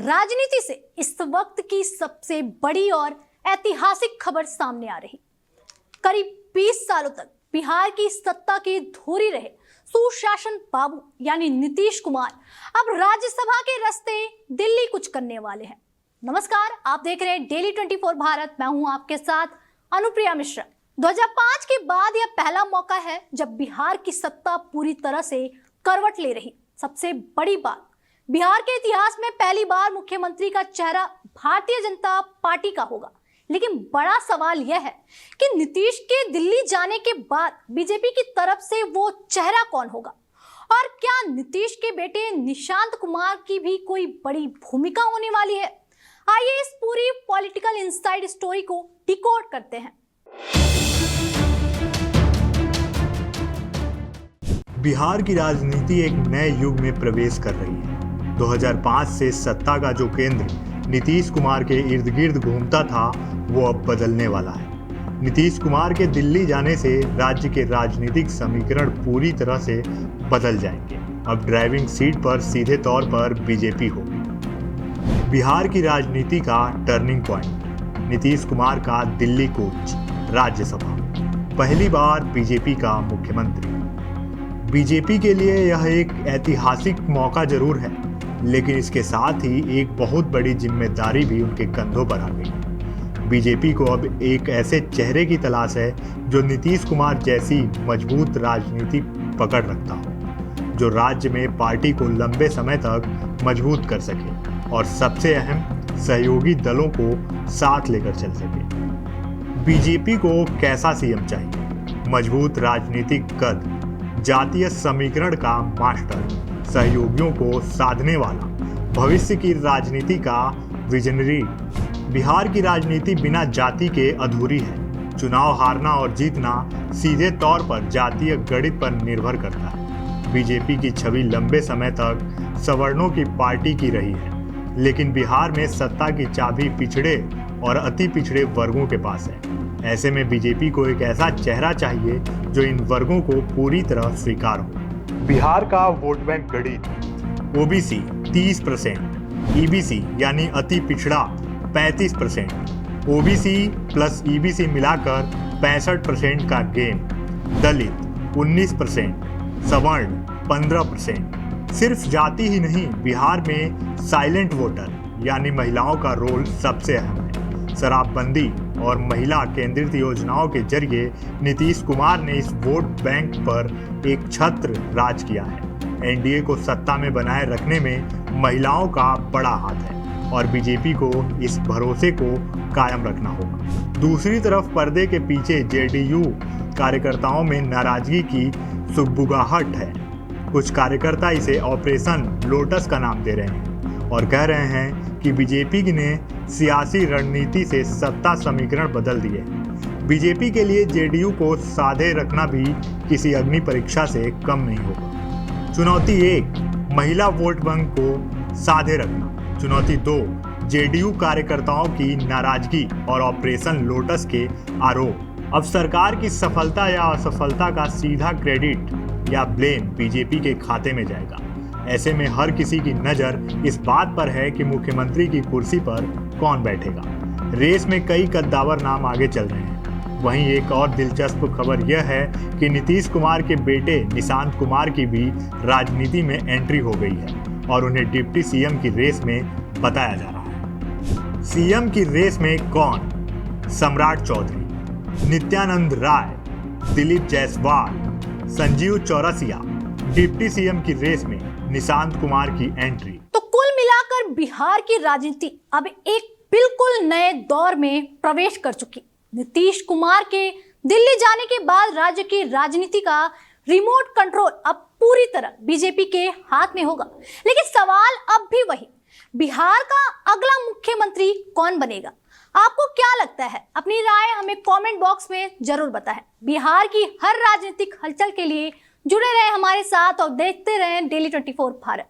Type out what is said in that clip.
राजनीति से इस वक्त की सबसे बड़ी और ऐतिहासिक खबर सामने आ रही। करीब 20 सालों तक बिहार की सत्ता की धुरी रहे सुशासन बाबू यानी नीतीश कुमार अब राज्यसभा के रास्ते दिल्ली कुछ करने वाले हैं। नमस्कार, आप देख रहे हैं डेली 24 भारत। मैं हूं आपके साथ अनुप्रिया मिश्रा। 2005 के बाद यह पहला मौका है जब बिहार की सत्ता पूरी तरह से करवट ले रही। सबसे बड़ी बात, बिहार के इतिहास में पहली बार मुख्यमंत्री का चेहरा भारतीय जनता पार्टी का होगा। लेकिन बड़ा सवाल यह है कि नीतीश के दिल्ली जाने के बाद बीजेपी की तरफ से वो चेहरा कौन होगा, और क्या नीतीश के बेटे निशांत कुमार की भी कोई बड़ी भूमिका होने वाली है। आइए इस पूरी पॉलिटिकल इनसाइड स्टोरी को डिकोड करते हैं। बिहार की राजनीति एक नए युग में प्रवेश कर रही है। 2005 से सत्ता का जो केंद्र नीतीश कुमार के इर्द गिर्द घूमता था, वो अब बदलने वाला है। नीतीश कुमार के दिल्ली जाने से राज्य के राजनीतिक समीकरण पूरी तरह से बदल जाएंगे। अब ड्राइविंग सीट पर सीधे तौर पर बीजेपी होगी। बिहार की राजनीति का टर्निंग पॉइंट, नीतीश कुमार का दिल्ली कूच, राज्यसभा, पहली बार बीजेपी का मुख्यमंत्री। बीजेपी के लिए यह एक ऐतिहासिक मौका जरूर है, लेकिन इसके साथ ही एक बहुत बड़ी जिम्मेदारी भी उनके कंधों पर आ गई। बीजेपी को अब एक ऐसे चेहरे की तलाश है जो नीतीश कुमार जैसी मजबूत राजनीति पकड़ रखता हो, जो राज्य में पार्टी को लंबे समय तक मजबूत कर सके और सबसे अहम, सहयोगी दलों को साथ लेकर चल सके। बीजेपी को कैसा सीएम चाहिए? मजबूत राजनीतिक कद, जातीय समीकरण का मास्टर, सहयोगियों को साधने वाला, भविष्य की राजनीति का विजनरी। बिहार की राजनीति बिना जाति के अधूरी है। चुनाव हारना और जीतना सीधे तौर पर जातीय गणित पर निर्भर करता है। बीजेपी की छवि लंबे समय तक सवर्णों की पार्टी की रही है, लेकिन बिहार में सत्ता की चाबी पिछड़े और अति पिछड़े वर्गों के पास है। ऐसे में बीजेपी को एक ऐसा चेहरा चाहिए जो इन वर्गों को पूरी तरह स्वीकार हो। बिहार का वोट बैंक गणित, ओबीसी 30%, ईबीसी यानी अति पिछड़ा 35%, ओबीसी प्लस ईबीसी मिलाकर 65% का गेम, दलित 19%, सवर्ण 15%। सिर्फ जाति ही नहीं, बिहार में साइलेंट वोटर यानी महिलाओं का रोल सबसे अहम है। शराबबंदी और महिला केंद्रित योजनाओं के जरिए नीतीश कुमार ने इस वोट बैंक पर एक छत्र राज किया है। एनडीए को सत्ता में बनाए रखने में महिलाओं का बड़ा हाथ है और बीजेपी को इस भरोसे को कायम रखना होगा। दूसरी तरफ पर्दे के पीछे जेडीयू कार्यकर्ताओं में नाराजगी की सुगबुगाहट है। कुछ कार्यकर्ता इसे ऑपरेशन लोटस का नाम दे रहे हैं और कह रहे हैं कि बीजेपी ने सियासी रणनीति से सत्ता समीकरण बदल दिए। बीजेपी के लिए जेडीयू को साधे रखना भी किसी अग्नि परीक्षा से कम नहीं होगा। चुनौती 1, महिला वोट बैंक को साधे रखना। चुनौती 2, जेडीयू कार्यकर्ताओं की नाराजगी और ऑपरेशन लोटस के आरोप। अब सरकार की सफलता या असफलता का सीधा क्रेडिट या ब्लेम बीजेपी के खाते में जाएगा। ऐसे में हर किसी की नज़र इस बात पर है कि मुख्यमंत्री की कुर्सी पर कौन बैठेगा। रेस में कई कद्दावर नाम आगे चल रहे हैं। वहीं एक और दिलचस्प खबर यह है कि नीतीश कुमार के बेटे निशांत कुमार की भी राजनीति में एंट्री हो गई है और उन्हें डिप्टी सीएम की रेस में बताया जा रहा है। सीएम की रेस में कौन? सम्राट चौधरी, नित्यानंद राय, दिलीप जायसवाल, संजीव चौरसिया। डिप्टी सीएम की रेस में निशांत कुमार की एंट्री। तो कुल मिलाकर बिहार की राजनीति अब एक बिल्कुल नए दौर में प्रवेश कर चुकी। नीतीश कुमार के दिल्ली जाने के बाद राज्य की राजनीति का रिमोट कंट्रोल अब पूरी तरह बीजेपी के हाथ में होगा। लेकिन सवाल अब भी वही, बिहार का अगला मुख्यमंत्री कौन बनेगा? आपको क्या लगता है? अपनी राय हमें कमेंट बॉक्स में जरूर बताएं। बिहार की हर राजनीतिक हलचल के लिए जुड़े रहें हमारे साथ और देखते रहें डेली 24 भारत।